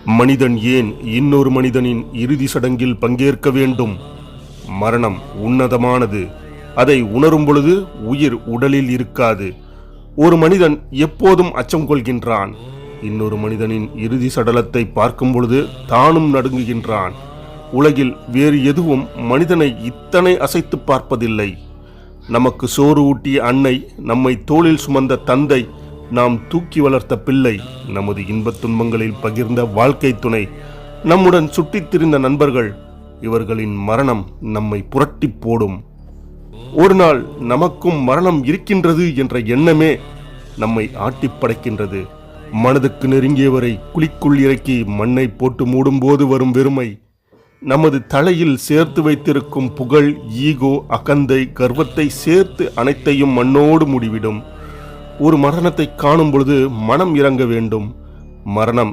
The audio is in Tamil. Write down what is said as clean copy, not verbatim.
மனிதன் ஏன் இன்னொரு மனிதனின் இறுதி சடங்கில் பங்கேற்க வேண்டும்? மரணம் உன்னதமானது. அதை உணரும் பொழுது உயிர் உடலில் இருக்காது. ஒரு மனிதன் எப்போதும் அச்சம் கொள்கின்றான். இன்னொரு மனிதனின் இறுதி சடலத்தை பார்க்கும் பொழுது தானும் நடுங்குகின்றான். உலகில் வேறு எதுவும் மனிதனை இத்தனை அசைத்து பார்ப்பதில்லை. நமக்கு சோறு ஊட்டிய அன்னை, நம்மை தோளில் சுமந்த தந்தை, நாம் தூக்கி வளர்த்த பிள்ளை, நமது இன்பத் துன்பங்களில் பகிர்ந்த வாழ்க்கை துணை, நம்முடன் சுற்றித் திரிந்த நண்பர்கள், இவர்களின் மரணம் நம்மை புரட்டி போடும். ஒரு நாள் நமக்கும் மரணம் இருக்கின்றது என்ற எண்ணமே நம்மை ஆட்டிப் படைக்கின்றது. மனதுக்கு நெருங்கியவரை குழிக்குள் இறக்கி மண்ணை போட்டு மூடும்போது வரும் வெறுமை, நமது தலையில் சேர்த்து வைத்திருக்கும் புகழ், ஈகோ, அகந்தை, கர்வத்தை சேர்த்து அனைத்தையும் மண்ணோடு மூடிவிடும். ஒரு மரணத்தை காணும் பொழுது மனம் இறங்க வேண்டும். மரணம்